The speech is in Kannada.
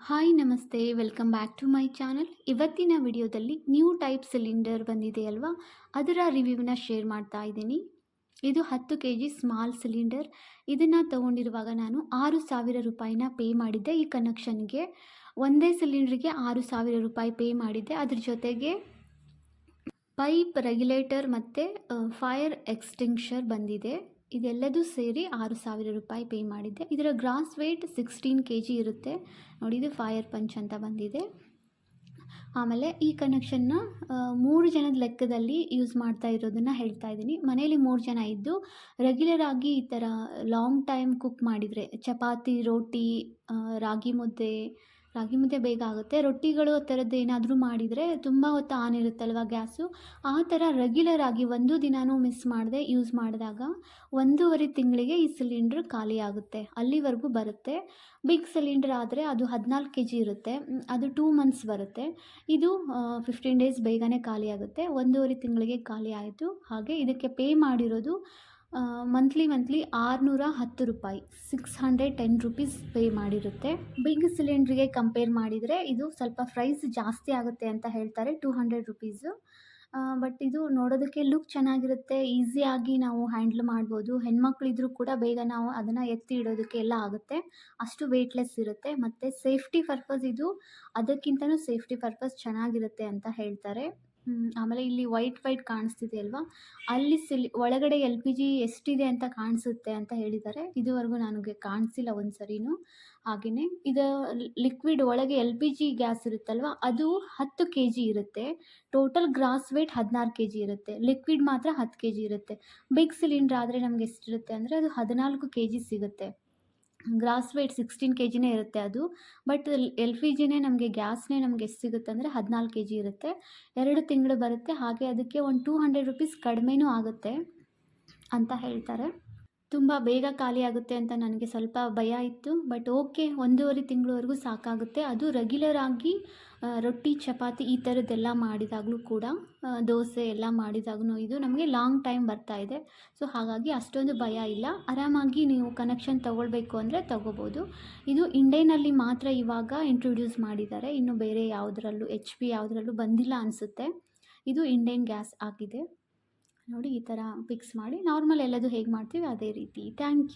ಹಾಯ್ ನಮಸ್ತೆ, welcome back to my channel. ಇವತ್ತಿನ ವಿಡಿಯೋದಲ್ಲಿ ನ್ಯೂ ಟೈಪ್ ಸಿಲಿಂಡರ್ ಬಂದಿದೆ ಅಲ್ವಾ, ಅದರ ರಿವ್ಯೂನ ಶೇರ್ ಮಾಡ್ತಾ ಇದ್ದೀನಿ. ಇದು 10 kg ಸ್ಮಾಲ್ ಸಿಲಿಂಡರ್. ಇದನ್ನು ತೊಗೊಂಡಿರುವಾಗ ನಾನು 6,000 ರೂಪಾಯಿನ ಪೇ ಮಾಡಿದ್ದೆ ಈ ಕನೆಕ್ಷನ್ಗೆ. ಒಂದೇ ಸಿಲಿಂಡ್ರಿಗೆ 6,000 ರೂಪಾಯಿ ಪೇ ಮಾಡಿದ್ದೆ. ಅದ್ರ ಜೊತೆಗೆ ಪೈಪ್ ರೆಗ್ಯುಲೇಟರ್ ಮತ್ತು ಫೈರ್ ಎಕ್ಸ್ಟಿಂಕ್ಷರ್ ಬಂದಿದೆ. ಇದೆಲ್ಲದೂ ಸೇರಿ 6,000 ರೂಪಾಯಿ ಪೇ ಮಾಡಿದ್ದೆ. ಇದರ ಗ್ರಾಸ್ ವೇಟ್ 16 kg ಇರುತ್ತೆ. ನೋಡಿ, ಇದು ಫೈರ್ ಪಂಚ್ ಅಂತ ಬಂದಿದೆ. ಆಮೇಲೆ ಈ ಕನೆಕ್ಷನ್ನ 3 ಜನದ ಲೆಕ್ಕದಲ್ಲಿ ಯೂಸ್ ಮಾಡ್ತಾ ಇರೋದನ್ನು ಹೇಳ್ತಾ ಇದ್ದೀನಿ. ಮನೇಲಿ 3 ಜನ ಇದ್ದು ರೆಗ್ಯುಲರ್ ಆಗಿ ಈ ಥರ ಲಾಂಗ್ ಟೈಮ್ ಕುಕ್ ಮಾಡಿದರೆ, ಚಪಾತಿ, ರೋಟಿ, ರಾಗಿ ಮುದ್ದೆ ಬೇಗ ಆಗುತ್ತೆ. ರೊಟ್ಟಿಗಳು ಆ ಥರದ್ದು ಏನಾದರೂ ಮಾಡಿದರೆ ತುಂಬ ಹೊತ್ತು ಆನ್ ಇರುತ್ತಲ್ವ ಗ್ಯಾಸು. ಆ ಥರ ರೆಗ್ಯುಲರ್ ಆಗಿ ಒಂದು ದಿನಾನೂ ಮಿಸ್ ಮಾಡದೆ ಯೂಸ್ ಮಾಡಿದಾಗ 1.5 ತಿಂಗಳಿಗೆ ಈ ಸಿಲಿಂಡ್ರ್ ಖಾಲಿ ಆಗುತ್ತೆ. ಅಲ್ಲಿವರೆಗೂ ಬರುತ್ತೆ. ಬಿಗ್ ಸಿಲಿಂಡರ್ ಆದರೆ ಅದು 14 kg ಇರುತ್ತೆ. ಅದು 2 months ಬರುತ್ತೆ. ಇದು 15 days ಬೇಗನೆ ಖಾಲಿ ಆಗುತ್ತೆ. 1.5 ತಿಂಗಳಿಗೆ ಖಾಲಿ ಆಯಿತು. ಹಾಗೆ ಇದಕ್ಕೆ ಪೇ ಮಾಡಿರೋದು ಮಂತ್ಲಿ 610 ರೂಪಾಯಿ, 610 ರುಪೀಸ್ ಪೇ ಮಾಡಿರುತ್ತೆ. ಬಿಗ್ ಸಿಲಿಂಡ್ರಿಗೆ ಕಂಪೇರ್ ಮಾಡಿದರೆ ಇದು ಸ್ವಲ್ಪ ಪ್ರೈಸ್ ಜಾಸ್ತಿ ಆಗುತ್ತೆ ಅಂತ ಹೇಳ್ತಾರೆ, 200 ರುಪೀಸು. ಬಟ್ ಇದು ನೋಡೋದಕ್ಕೆ ಲುಕ್ ಚೆನ್ನಾಗಿರುತ್ತೆ. ಈಸಿಯಾಗಿ ನಾವು ಹ್ಯಾಂಡ್ಲ್ ಮಾಡ್ಬೋದು. ಹೆಣ್ಮಕ್ಳಿದ್ರೂ ಕೂಡ ಬೇಗ ನಾವು ಅದನ್ನು ಎತ್ತಿ ಇಡೋದಕ್ಕೆ ಎಲ್ಲ ಆಗುತ್ತೆ. ಅಷ್ಟು ವೆಯ್ಟ್ಲೆಸ್ ಇರುತ್ತೆ. ಮತ್ತು ಸೇಫ್ಟಿ ಪರ್ಪಸ್ ಇದು ಅದಕ್ಕಿಂತಲೂ ಸೇಫ್ಟಿ ಪರ್ಪಸ್ ಚೆನ್ನಾಗಿರುತ್ತೆ ಅಂತ ಹೇಳ್ತಾರೆ. ಆಮೇಲೆ ಇಲ್ಲಿ ವೈಟ್ ಕಾಣಿಸ್ತಿದೆ ಅಲ್ವಾ, ಅಲ್ಲಿ ಒಳಗಡೆ LPG ಎಷ್ಟಿದೆ ಅಂತ ಕಾಣಿಸುತ್ತೆ ಅಂತ ಹೇಳಿದ್ದಾರೆ. ಇದುವರೆಗೂ ನನಗೆ ಕಾಣಿಸಿಲ್ಲ ಒಂದು ಸರಿನೂ. ಹಾಗೆಯೇ ಇದು ಲಿಕ್ವಿಡ್ ಒಳಗೆ LPG ಗ್ಯಾಸ್ ಇರುತ್ತಲ್ವ, ಅದು 10 kg ಇರುತ್ತೆ. ಟೋಟಲ್ ಗ್ರಾಸ್ ವೇಟ್ 16 kg ಇರುತ್ತೆ. ಲಿಕ್ವಿಡ್ ಮಾತ್ರ 10 kg ಇರುತ್ತೆ. ಬಿಗ್ ಸಿಲಿಂಡ್ರ್ ಆದರೆ ನಮಗೆ ಎಷ್ಟಿರುತ್ತೆ ಅಂದರೆ ಅದು 14 kg ಸಿಗುತ್ತೆ. ಗ್ರಾಸ್ ವೇಟ್ 16 kgನೇ ಇರುತ್ತೆ ಅದು. ಬಟ್ LPGನೇ ಗ್ಯಾಸ್ನೇ ನಮಗೆ ಎಷ್ಟು ಸಿಗುತ್ತೆ ಅಂದರೆ 14 kg ಇರುತ್ತೆ. 2 ತಿಂಗಳು ಬರುತ್ತೆ. ಹಾಗೆ ಅದಕ್ಕೆ ಒಂದು 200 ರುಪೀಸ್ ಕಡಿಮೆನೂ ಆಗುತ್ತೆ ಅಂತ ಹೇಳ್ತಾರೆ. ತುಂಬ ಬೇಗ ಖಾಲಿ ಆಗುತ್ತೆ ಅಂತ ನನಗೆ ಸ್ವಲ್ಪ ಭಯ ಇತ್ತು. ಬಟ್ ಓಕೆ, 1.5 ತಿಂಗಳವರೆಗೂ ಸಾಕಾಗುತ್ತೆ. ಅದು ರೆಗ್ಯುಲರ್ ಆಗಿ ರೊಟ್ಟಿ, ಚಪಾತಿ ಈ ಥರದ್ದೆಲ್ಲ ಮಾಡಿದಾಗಲೂ ಕೂಡ, ದೋಸೆ ಎಲ್ಲ ಮಾಡಿದಾಗೂ ಇದು ನಮಗೆ ಲಾಂಗ್ ಟೈಮ್ ಬರ್ತಾ ಇದೆ. ಸೊ ಹಾಗಾಗಿ ಅಷ್ಟೊಂದು ಭಯ ಇಲ್ಲ. ಆರಾಮಾಗಿ ನೀವು ಕನೆಕ್ಷನ್ ತೊಗೊಳ್ಬೇಕು ಅಂದರೆ ತೊಗೋಬೋದು. ಇದು ಇಂಡೇನಲ್ಲಿ ಮಾತ್ರ ಇವಾಗ ಇಂಟ್ರೊಡ್ಯೂಸ್ ಮಾಡಿದ್ದಾರೆ. ಇನ್ನು ಬೇರೆ ಯಾವುದರಲ್ಲೂ HP ಯಾವುದರಲ್ಲೂ ಬಂದಿಲ್ಲ ಅನಿಸುತ್ತೆ. ಇದು ಇಂಡೇನ್ ಗ್ಯಾಸ್ ಆಗಿದೆ. ನೋಡಿ, ಈ ಥರ ಫಿಕ್ಸ್ ಮಾಡಿ ನಾರ್ಮಲ್ ಎಲ್ಲದು ಹೇಗೆ ಮಾಡ್ತೀವಿ ಅದೇ ರೀತಿ. Thank you.